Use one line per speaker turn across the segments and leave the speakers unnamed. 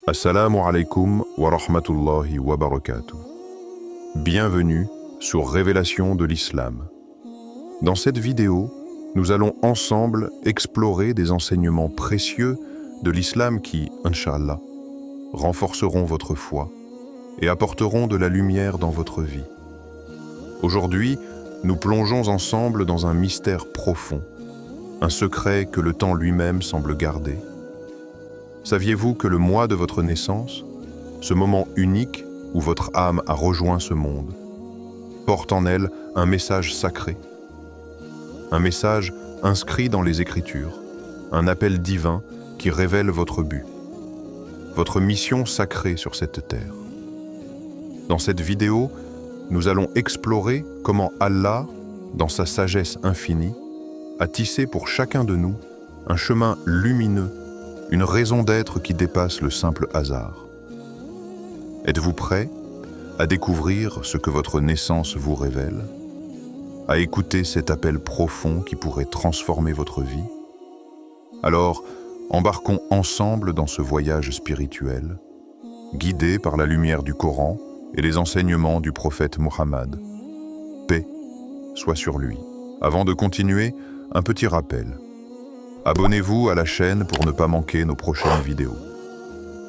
Assalamu alaikum wa rahmatullahi wa barakatuh. Bienvenue sur Révélation de l'Islam. Dans cette vidéo, nous allons ensemble explorer des enseignements précieux de l'islam qui, Inch'Allah, renforceront votre foi et apporteront de la lumière dans votre vie. Aujourd'hui, nous plongeons ensemble dans un mystère profond, un secret que le temps lui-même semble garder. Saviez-vous que le mois de votre naissance, ce moment unique où votre âme a rejoint ce monde, porte en elle un message sacré, un message inscrit dans les Écritures, un appel divin qui révèle votre but, votre mission sacrée sur cette terre. Dans cette vidéo, nous allons explorer comment Allah, dans sa sagesse infinie, a tissé pour chacun de nous un chemin lumineux, une raison d'être qui dépasse le simple hasard. Êtes-vous prêt à découvrir ce que votre naissance vous révèle, à écouter cet appel profond qui pourrait transformer votre vie? Alors, embarquons ensemble dans ce voyage spirituel, guidés par la lumière du Coran et les enseignements du prophète Muhammad. Paix soit sur lui. Avant de continuer, un petit rappel. Abonnez-vous à la chaîne pour ne pas manquer nos prochaines vidéos.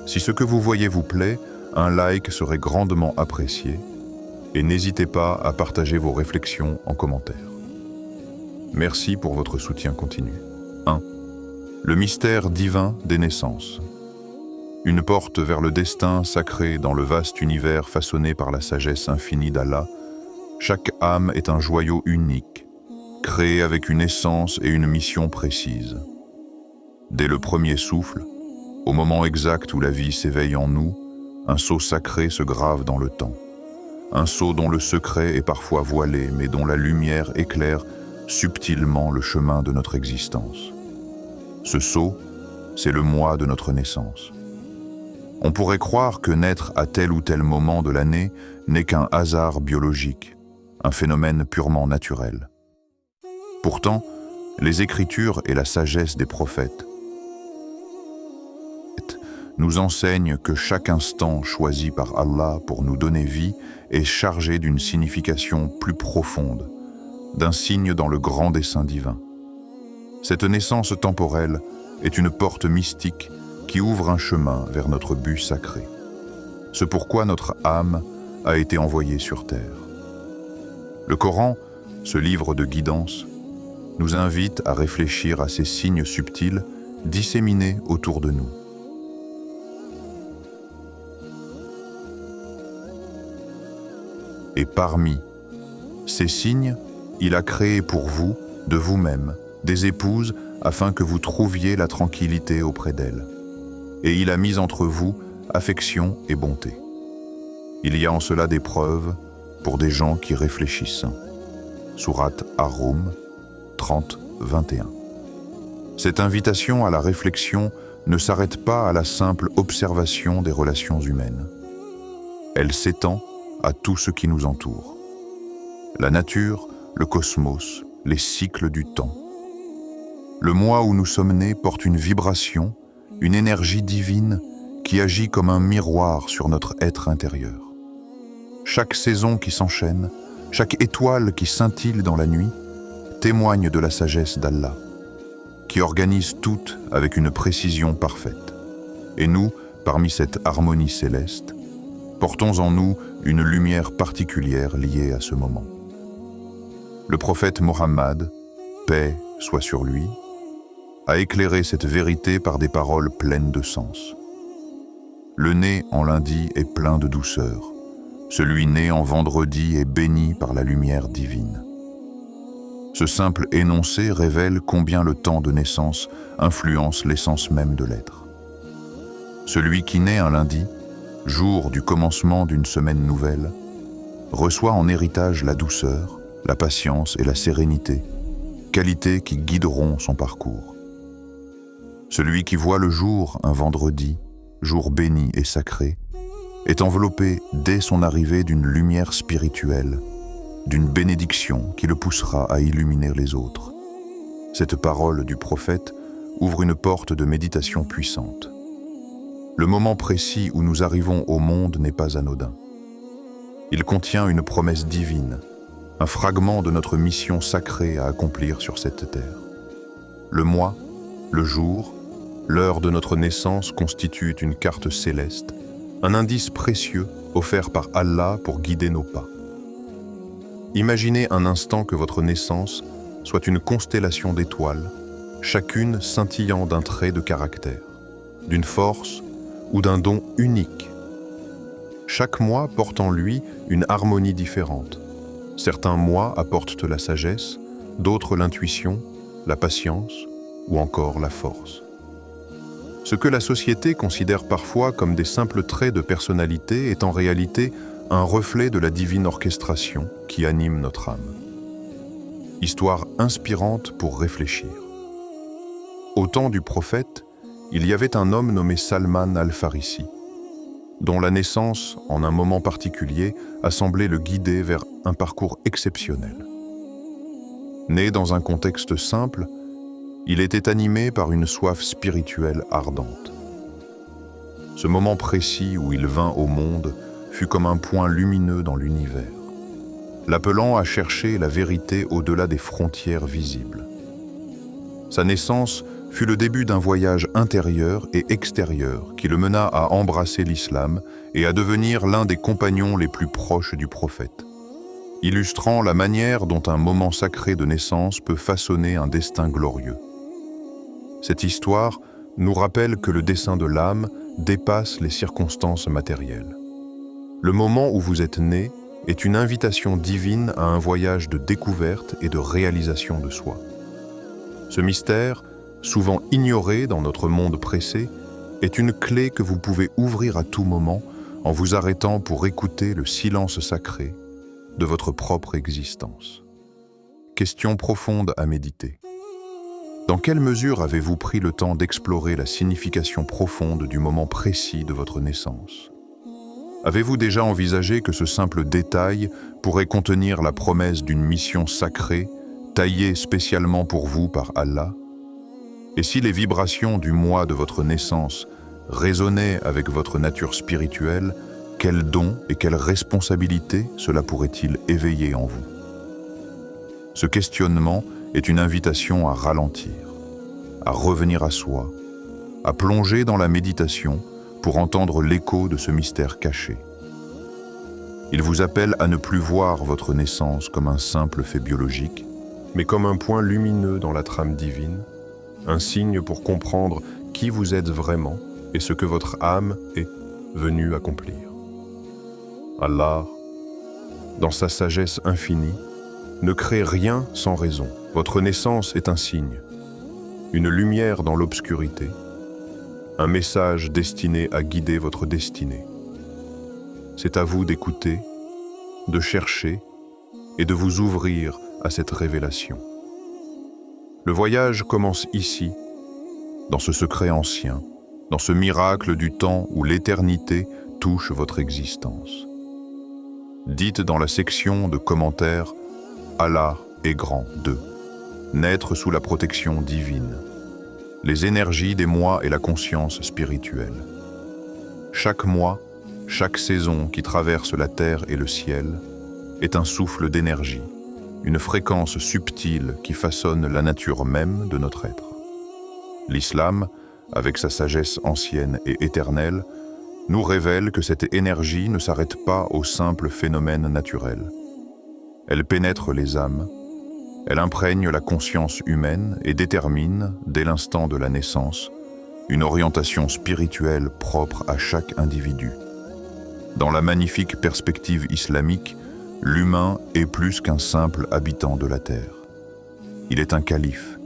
Si ce que vous voyez vous plaît, un like serait grandement apprécié et n'hésitez pas à partager vos réflexions en commentaire. Merci pour votre soutien continu. 1. Le mystère divin des naissances. Une porte vers le destin sacré dans le vaste univers façonné par la sagesse infinie d'Allah. Chaque âme est un joyau unique, créé avec une essence et une mission précise. Dès le premier souffle, au moment exact où la vie s'éveille en nous, un sceau sacré se grave dans le temps. Un sceau dont le secret est parfois voilé, mais dont la lumière éclaire subtilement le chemin de notre existence. Ce sceau, c'est le mois de notre naissance. On pourrait croire que naître à tel ou tel moment de l'année n'est qu'un hasard biologique, un phénomène purement naturel. Pourtant, les Écritures et la sagesse des prophètes nous enseignent que chaque instant choisi par Allah pour nous donner vie est chargé d'une signification plus profonde, d'un signe dans le grand dessein divin. Cette naissance temporelle est une porte mystique qui ouvre un chemin vers notre but sacré. C'est pourquoi notre âme a été envoyée sur terre. Le Coran, ce livre de guidance, nous invite à réfléchir à ces signes subtils disséminés autour de nous. Et parmi ces signes, il a créé pour vous, de vous-même, des épouses afin que vous trouviez la tranquillité auprès d'elles. Et il a mis entre vous affection et bonté. Il y a en cela des preuves pour des gens qui réfléchissent. Sourate Ar-Rum 30-21. Cette invitation à la réflexion ne s'arrête pas à la simple observation des relations humaines. Elle s'étend à tout ce qui nous entoure. La nature, le cosmos, les cycles du temps. Le mois où nous sommes nés porte une vibration, une énergie divine qui agit comme un miroir sur notre être intérieur. Chaque saison qui s'enchaîne, chaque étoile qui scintille dans la nuit, témoigne de la sagesse d'Allah, qui organise tout avec une précision parfaite. Et nous, parmi cette harmonie céleste, portons en nous une lumière particulière liée à ce moment. Le prophète Muhammad, paix soit sur lui, a éclairé cette vérité par des paroles pleines de sens. Le né en lundi est plein de douceur. Celui né en vendredi est béni par la lumière divine. Ce simple énoncé révèle combien le temps de naissance influence l'essence même de l'être. Celui qui naît un lundi, jour du commencement d'une semaine nouvelle, reçoit en héritage la douceur, la patience et la sérénité, qualités qui guideront son parcours. Celui qui voit le jour un vendredi, jour béni et sacré, est enveloppé dès son arrivée d'une lumière spirituelle, d'une bénédiction qui le poussera à illuminer les autres. Cette parole du prophète ouvre une porte de méditation puissante. Le moment précis où nous arrivons au monde n'est pas anodin. Il contient une promesse divine, un fragment de notre mission sacrée à accomplir sur cette terre. Le mois, le jour, l'heure de notre naissance constituent une carte céleste, un indice précieux offert par Allah pour guider nos pas. Imaginez un instant que votre naissance soit une constellation d'étoiles, chacune scintillant d'un trait de caractère, d'une force ou d'un don unique. Chaque mois porte en lui une harmonie différente. Certains mois apportent la sagesse, d'autres l'intuition, la patience ou encore la force. Ce que la société considère parfois comme des simples traits de personnalité est en réalité un reflet de la divine orchestration qui anime notre âme. Histoire inspirante pour réfléchir. Au temps du prophète, il y avait un homme nommé Salman al-Farisi, dont la naissance, en un moment particulier, a semblé le guider vers un parcours exceptionnel. Né dans un contexte simple, il était animé par une soif spirituelle ardente. Ce moment précis où il vint au monde fut comme un point lumineux dans l'univers, l'appelant à chercher la vérité au-delà des frontières visibles. Sa naissance fut le début d'un voyage intérieur et extérieur qui le mena à embrasser l'islam et à devenir l'un des compagnons les plus proches du prophète, illustrant la manière dont un moment sacré de naissance peut façonner un destin glorieux. Cette histoire nous rappelle que le dessein de l'âme dépasse les circonstances matérielles. Le moment où vous êtes né est une invitation divine à un voyage de découverte et de réalisation de soi. Ce mystère, souvent ignoré dans notre monde pressé, est une clé que vous pouvez ouvrir à tout moment en vous arrêtant pour écouter le silence sacré de votre propre existence. Question profonde à méditer. Dans quelle mesure avez-vous pris le temps d'explorer la signification profonde du moment précis de votre naissance? Avez-vous déjà envisagé que ce simple détail pourrait contenir la promesse d'une mission sacrée, taillée spécialement pour vous par Allah? Et si les vibrations du mois de votre naissance résonnaient avec votre nature spirituelle, quel don et quelle responsabilité cela pourrait-il éveiller en vous? Ce questionnement est une invitation à ralentir, à revenir à soi, à plonger dans la méditation pour entendre l'écho de ce mystère caché. Il vous appelle à ne plus voir votre naissance comme un simple fait biologique, mais comme un point lumineux dans la trame divine, un signe pour comprendre qui vous êtes vraiment et ce que votre âme est venue accomplir. Allah, dans sa sagesse infinie, ne crée rien sans raison. Votre naissance est un signe, une lumière dans l'obscurité, un message destiné à guider votre destinée. C'est à vous d'écouter, de chercher et de vous ouvrir à cette révélation. Le voyage commence ici, dans ce secret ancien, dans ce miracle du temps où l'éternité touche votre existence. Dites dans la section de commentaires « Allah est grand 2 ». Naître sous la protection divine, les énergies des mois et la conscience spirituelle. Chaque mois, chaque saison qui traverse la terre et le ciel est un souffle d'énergie, une fréquence subtile qui façonne la nature même de notre être. L'islam, avec sa sagesse ancienne et éternelle, nous révèle que cette énergie ne s'arrête pas aux simples phénomènes naturels. Elle pénètre les âmes, elle imprègne la conscience humaine et détermine, dès l'instant de la naissance, une orientation spirituelle propre à chaque individu. Dans la magnifique perspective islamique, l'humain est plus qu'un simple habitant de la terre. Il est un calife,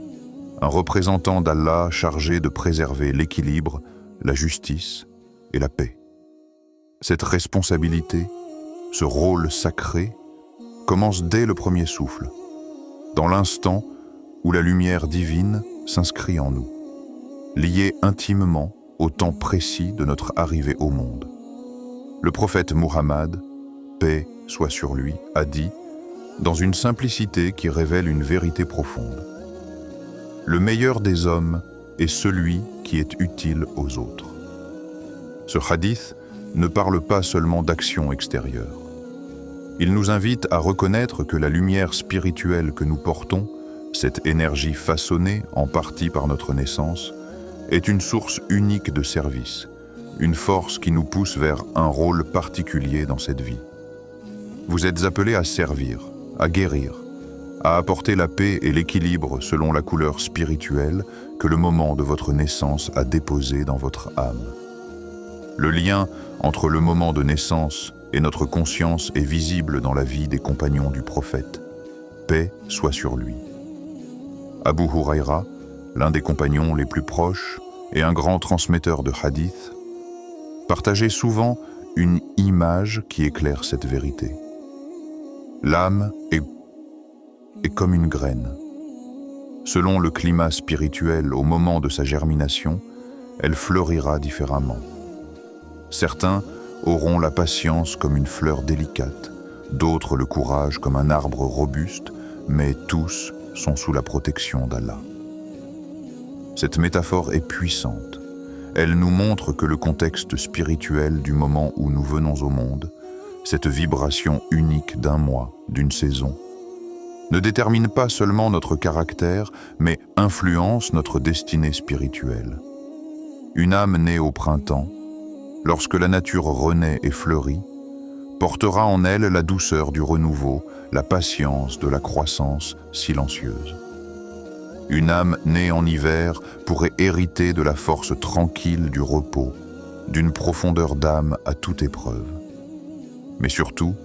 un représentant d'Allah chargé de préserver l'équilibre, la justice et la paix. Cette responsabilité, ce rôle sacré, commence dès le premier souffle, dans l'instant où la lumière divine s'inscrit en nous, liée intimement au temps précis de notre arrivée au monde. Le prophète Muhammad, paix soit sur lui, a dit, dans une simplicité qui révèle une vérité profonde: le meilleur des hommes est celui qui est utile aux autres. Ce hadith ne parle pas seulement d'action extérieure. Il nous invite à reconnaître que la lumière spirituelle que nous portons, cette énergie façonnée en partie par notre naissance, est une source unique de service, une force qui nous pousse vers un rôle particulier dans cette vie. Vous êtes appelés à servir, à guérir, à apporter la paix et l'équilibre selon la couleur spirituelle que le moment de votre naissance a déposée dans votre âme. Le lien entre le moment de naissance et notre conscience est visible dans la vie des compagnons du prophète. Paix soit sur lui. Abu Huraïra, l'un des compagnons les plus proches et un grand transmetteur de hadith, partageait souvent une image qui éclaire cette vérité. L'âme est comme une graine. Selon le climat spirituel au moment de sa germination, elle fleurira différemment. Certains auront la patience comme une fleur délicate, d'autres le courage comme un arbre robuste, mais tous sont sous la protection d'Allah. Cette métaphore est puissante. Elle nous montre que le contexte spirituel du moment où nous venons au monde, cette vibration unique d'un mois, d'une saison, ne détermine pas seulement notre caractère, mais influence notre destinée spirituelle. Une âme née au printemps, lorsque la nature renaît et fleurit, portera en elle la douceur du renouveau, la patience de la croissance silencieuse. Une âme née en hiver pourrait hériter de la force tranquille du repos, d'une profondeur d'âme à toute épreuve. Mais surtout,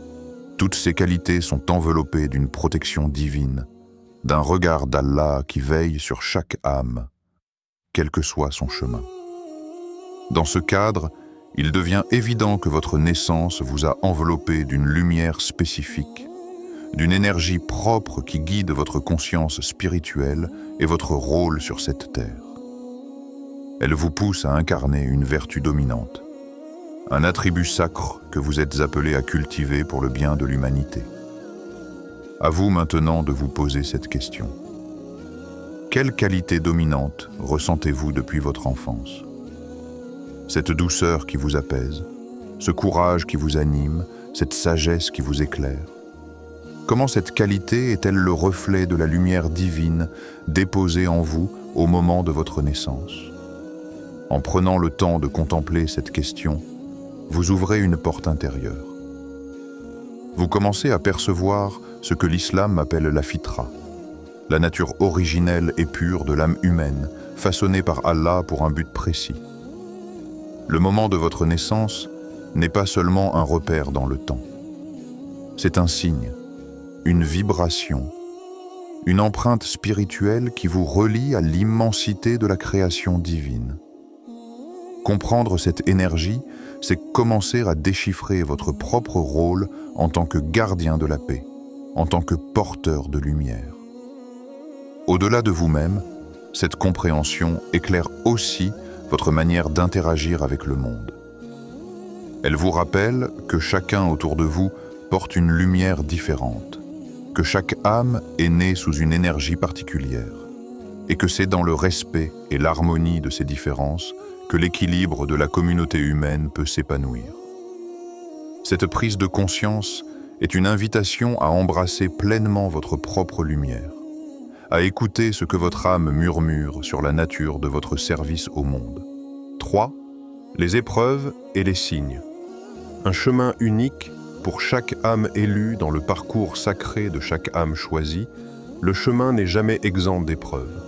toutes ces qualités sont enveloppées d'une protection divine, d'un regard d'Allah qui veille sur chaque âme, quel que soit son chemin. Dans ce cadre, il devient évident que votre naissance vous a enveloppé d'une lumière spécifique, d'une énergie propre qui guide votre conscience spirituelle et votre rôle sur cette terre. Elle vous pousse à incarner une vertu dominante, un attribut sacre que vous êtes appelés à cultiver pour le bien de l'humanité. À vous maintenant de vous poser cette question. Quelle qualité dominante ressentez-vous depuis votre enfance ? Cette douceur qui vous apaise, ce courage qui vous anime, cette sagesse qui vous éclaire. Comment cette qualité est-elle le reflet de la lumière divine déposée en vous au moment de votre naissance ? En prenant le temps de contempler cette question, vous ouvrez une porte intérieure. Vous commencez à percevoir ce que l'islam appelle la fitra, la nature originelle et pure de l'âme humaine, façonnée par Allah pour un but précis. Le moment de votre naissance n'est pas seulement un repère dans le temps. C'est un signe, une vibration, une empreinte spirituelle qui vous relie à l'immensité de la création divine. Comprendre cette énergie, c'est commencer à déchiffrer votre propre rôle en tant que gardien de la paix, en tant que porteur de lumière. Au-delà de vous-même, cette compréhension éclaire aussi votre manière d'interagir avec le monde. Elle vous rappelle que chacun autour de vous porte une lumière différente, que chaque âme est née sous une énergie particulière, et que c'est dans le respect et l'harmonie de ces différences que l'équilibre de la communauté humaine peut s'épanouir. Cette prise de conscience est une invitation à embrasser pleinement votre propre lumière, à écouter ce que votre âme murmure sur la nature de votre service au monde. 3. Les épreuves et les signes. Un chemin unique pour chaque âme élue dans le parcours sacré de chaque âme choisie, le chemin n'est jamais exempt d'épreuves.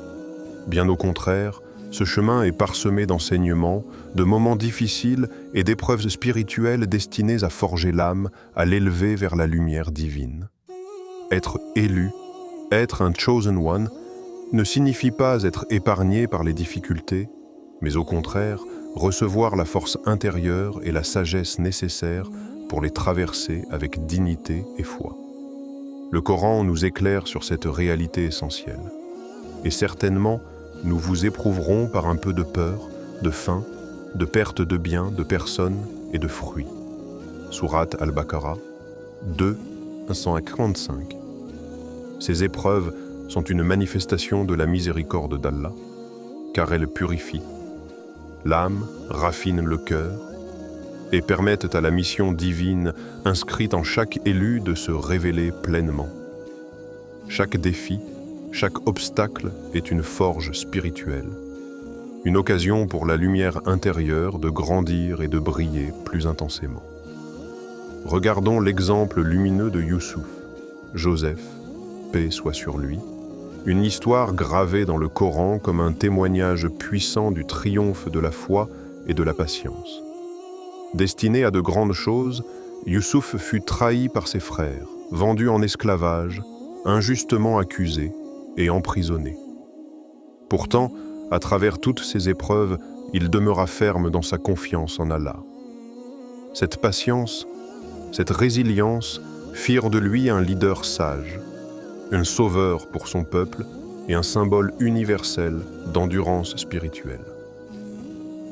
Bien au contraire, ce chemin est parsemé d'enseignements, de moments difficiles et d'épreuves spirituelles destinées à forger l'âme, à l'élever vers la lumière divine. Être élu, être un chosen one, ne signifie pas être épargné par les difficultés, mais au contraire, recevoir la force intérieure et la sagesse nécessaires pour les traverser avec dignité et foi. Le Coran nous éclaire sur cette réalité essentielle. Et certainement, nous vous éprouverons par un peu de peur, de faim, de perte de biens, de personnes et de fruits. Sourate Al-Baqarah 2, 145. Ces épreuves sont une manifestation de la miséricorde d'Allah, car elles purifient. L'âme raffine le cœur et permettent à la mission divine inscrite en chaque élu de se révéler pleinement. Chaque défi, chaque obstacle est une forge spirituelle, une occasion pour la lumière intérieure de grandir et de briller plus intensément. Regardons l'exemple lumineux de Youssouf, Joseph, paix soit sur lui, une histoire gravée dans le Coran comme un témoignage puissant du triomphe de la foi et de la patience. Destiné à de grandes choses, Youssouf fut trahi par ses frères, vendu en esclavage, injustement accusé et emprisonné. Pourtant, à travers toutes ces épreuves, il demeura ferme dans sa confiance en Allah. Cette patience, cette résilience firent de lui un leader sage, un sauveur pour son peuple et un symbole universel d'endurance spirituelle.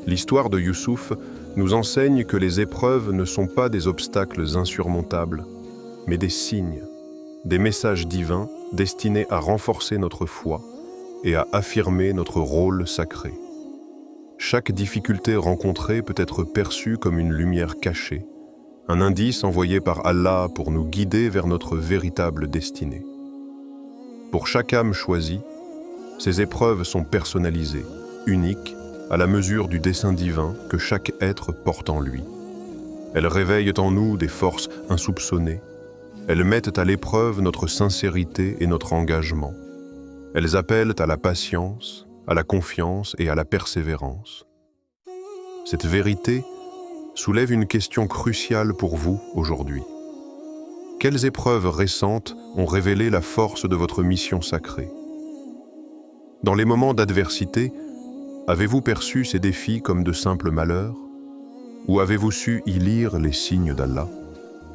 L'histoire de Youssouf nous enseigne que les épreuves ne sont pas des obstacles insurmontables, mais des signes, des messages divins destinés à renforcer notre foi et à affirmer notre rôle sacré. Chaque difficulté rencontrée peut être perçue comme une lumière cachée, un indice envoyé par Allah pour nous guider vers notre véritable destinée. Pour chaque âme choisie, ces épreuves sont personnalisées, uniques, à la mesure du dessein divin que chaque être porte en lui. Elles réveillent en nous des forces insoupçonnées. Elles mettent à l'épreuve notre sincérité et notre engagement. Elles appellent à la patience, à la confiance et à la persévérance. Cette vérité soulève une question cruciale pour vous aujourd'hui. Quelles épreuves récentes ont révélé la force de votre mission sacrée? Dans les moments d'adversité, avez-vous perçu ces défis comme de simples malheurs? Ou avez-vous su y lire les signes d'Allah,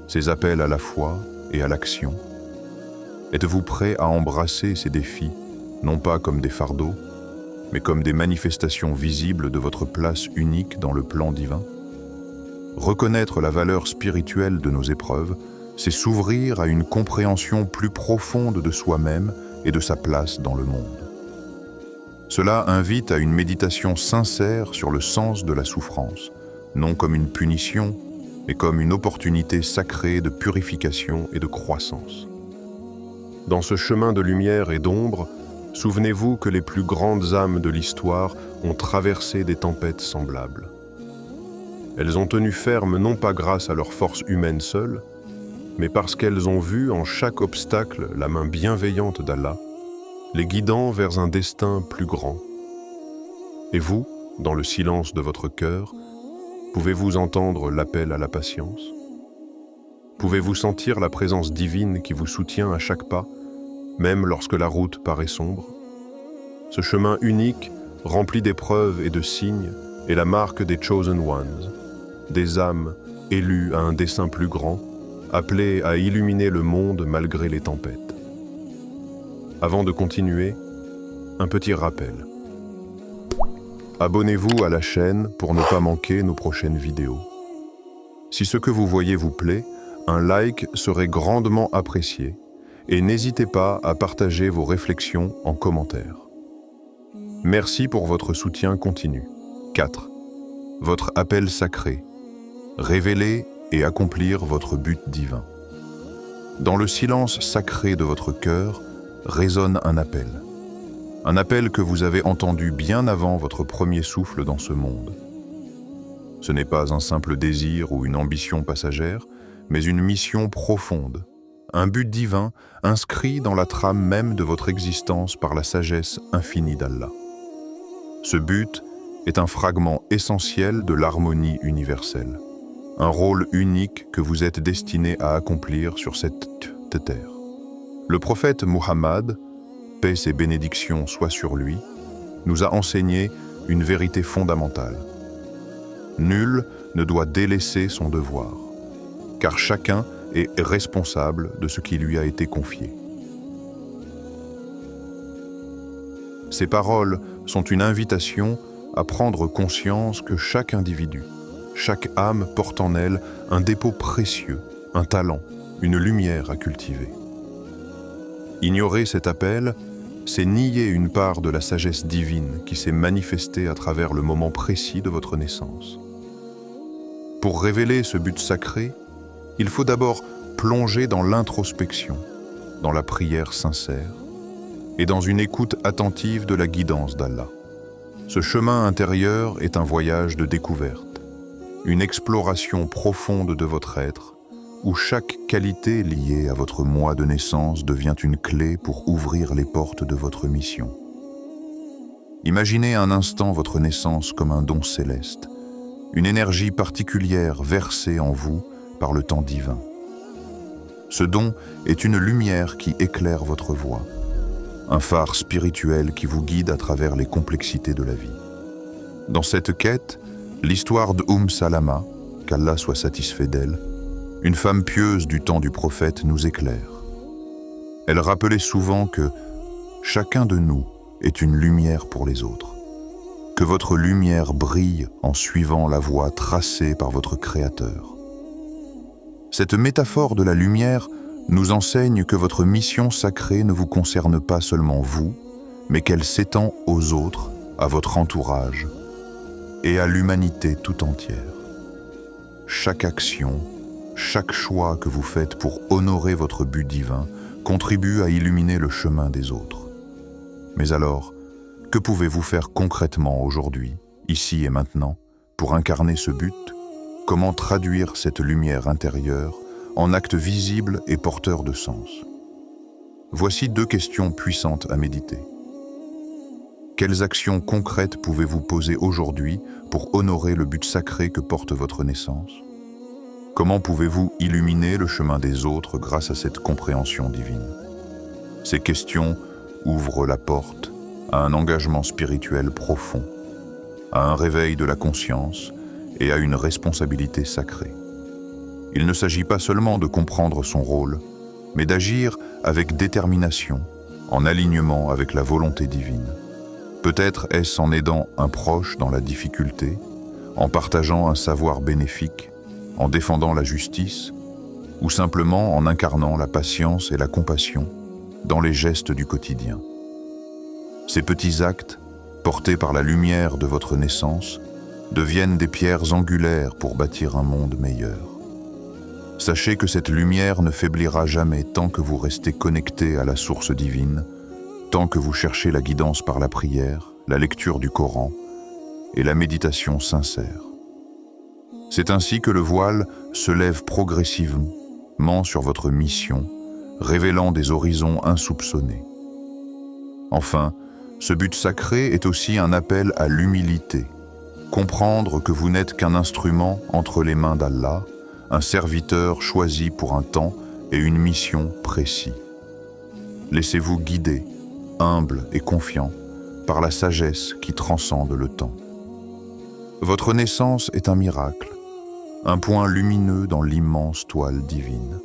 ses appels à la foi et à l'action? Êtes-vous prêt à embrasser ces défis, non pas comme des fardeaux, mais comme des manifestations visibles de votre place unique dans le plan divin? Reconnaître la valeur spirituelle de nos épreuves, c'est s'ouvrir à une compréhension plus profonde de soi-même et de sa place dans le monde. Cela invite à une méditation sincère sur le sens de la souffrance, non comme une punition, mais comme une opportunité sacrée de purification et de croissance. Dans ce chemin de lumière et d'ombre, souvenez-vous que les plus grandes âmes de l'histoire ont traversé des tempêtes semblables. Elles ont tenu ferme non pas grâce à leur force humaine seule, mais parce qu'elles ont vu en chaque obstacle la main bienveillante d'Allah, les guidant vers un destin plus grand. Et vous, dans le silence de votre cœur, pouvez-vous entendre l'appel à la patience? Pouvez-vous sentir la présence divine qui vous soutient à chaque pas, même lorsque la route paraît sombre? Ce chemin unique, rempli d'épreuves et de signes, est la marque des Chosen Ones, des âmes élues à un dessein plus grand, appelées à illuminer le monde malgré les tempêtes. Avant de continuer, un petit rappel. Abonnez-vous à la chaîne pour ne pas manquer nos prochaines vidéos. Si ce que vous voyez vous plaît, un like serait grandement apprécié et n'hésitez pas à partager vos réflexions en commentaire. Merci pour votre soutien continu. 4. Votre appel sacré. Révéler et accomplir votre but divin. Dans le silence sacré de votre cœur résonne un appel. Un appel que vous avez entendu bien avant votre premier souffle dans ce monde. Ce n'est pas un simple désir ou une ambition passagère, mais une mission profonde, un but divin inscrit dans la trame même de votre existence par la sagesse infinie d'Allah. Ce but est un fragment essentiel de l'harmonie universelle, un rôle unique que vous êtes destiné à accomplir sur cette terre. Le prophète Muhammad, paix et bénédictions soient sur lui, nous a enseigné une vérité fondamentale. Nul ne doit délaisser son devoir, car chacun est responsable de ce qui lui a été confié. Ces paroles sont une invitation à prendre conscience que chaque individu, chaque âme porte en elle un dépôt précieux, un talent, une lumière à cultiver. Ignorer cet appel, c'est nier une part de la sagesse divine qui s'est manifestée à travers le moment précis de votre naissance. Pour révéler ce but sacré, il faut d'abord plonger dans l'introspection, dans la prière sincère et dans une écoute attentive de la guidance d'Allah. Ce chemin intérieur est un voyage de découverte, une exploration profonde de votre être, où chaque qualité liée à votre moi de naissance devient une clé pour ouvrir les portes de votre mission. Imaginez un instant votre naissance comme un don céleste, une énergie particulière versée en vous par le temps divin. Ce don est une lumière qui éclaire votre voie, un phare spirituel qui vous guide à travers les complexités de la vie. Dans cette quête, l'histoire de Salama, qu'Allah soit satisfait d'elle, une femme pieuse du temps du prophète, nous éclaire. Elle rappelait souvent que chacun de nous est une lumière pour les autres, que votre lumière brille en suivant la voie tracée par votre Créateur. Cette métaphore de la lumière nous enseigne que votre mission sacrée ne vous concerne pas seulement vous, mais qu'elle s'étend aux autres, à votre entourage et à l'humanité tout entière. Chaque action, chaque choix que vous faites pour honorer votre but divin contribue à illuminer le chemin des autres. Mais alors, que pouvez-vous faire concrètement aujourd'hui, ici et maintenant, pour incarner ce but? Comment traduire cette lumière intérieure en actes visibles et porteurs de sens? Voici 2 questions puissantes à méditer. Quelles actions concrètes pouvez-vous poser aujourd'hui pour honorer le but sacré que porte votre naissance? Comment pouvez-vous illuminer le chemin des autres grâce à cette compréhension divine? Ces questions ouvrent la porte à un engagement spirituel profond, à un réveil de la conscience et à une responsabilité sacrée. Il ne s'agit pas seulement de comprendre son rôle, mais d'agir avec détermination, en alignement avec la volonté divine. Peut-être est-ce en aidant un proche dans la difficulté, en partageant un savoir bénéfique, en défendant la justice, ou simplement en incarnant la patience et la compassion dans les gestes du quotidien. Ces petits actes, portés par la lumière de votre naissance, deviennent des pierres angulaires pour bâtir un monde meilleur. Sachez que cette lumière ne faiblira jamais tant que vous restez connecté à la source divine, tant que vous cherchez la guidance par la prière, la lecture du Coran et la méditation sincère. C'est ainsi que le voile se lève progressivement sur votre mission, révélant des horizons insoupçonnés. Enfin, ce but sacré est aussi un appel à l'humilité. Comprendre que vous n'êtes qu'un instrument entre les mains d'Allah, un serviteur choisi pour un temps et une mission précis. Laissez-vous guider, humble et confiant, par la sagesse qui transcende le temps. Votre naissance est un miracle, un point lumineux dans l'immense toile divine.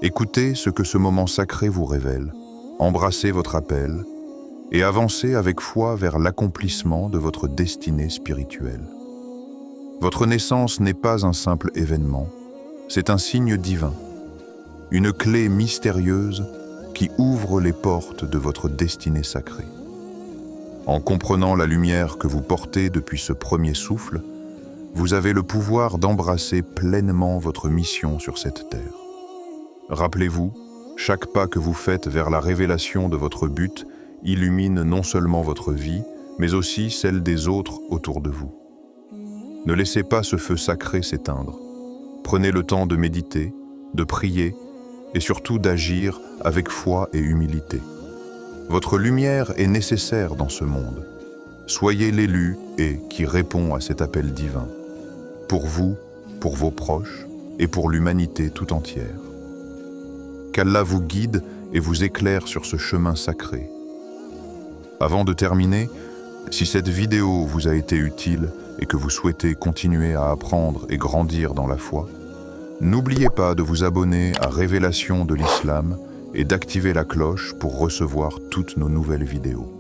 Écoutez ce que ce moment sacré vous révèle, embrassez votre appel et avancez avec foi vers l'accomplissement de votre destinée spirituelle. Votre naissance n'est pas un simple événement, c'est un signe divin, une clé mystérieuse qui ouvre les portes de votre destinée sacrée. En comprenant la lumière que vous portez depuis ce premier souffle, vous avez le pouvoir d'embrasser pleinement votre mission sur cette terre. Rappelez-vous, chaque pas que vous faites vers la révélation de votre but illumine non seulement votre vie, mais aussi celle des autres autour de vous. Ne laissez pas ce feu sacré s'éteindre. Prenez le temps de méditer, de prier et surtout d'agir avec foi et humilité. Votre lumière est nécessaire dans ce monde. Soyez l'élu qui répond à cet appel divin. Pour vous, pour vos proches et pour l'humanité tout entière. Qu'Allah vous guide et vous éclaire sur ce chemin sacré. Avant de terminer, si cette vidéo vous a été utile et que vous souhaitez continuer à apprendre et grandir dans la foi, n'oubliez pas de vous abonner à Révélation de l'Islam et d'activer la cloche pour recevoir toutes nos nouvelles vidéos.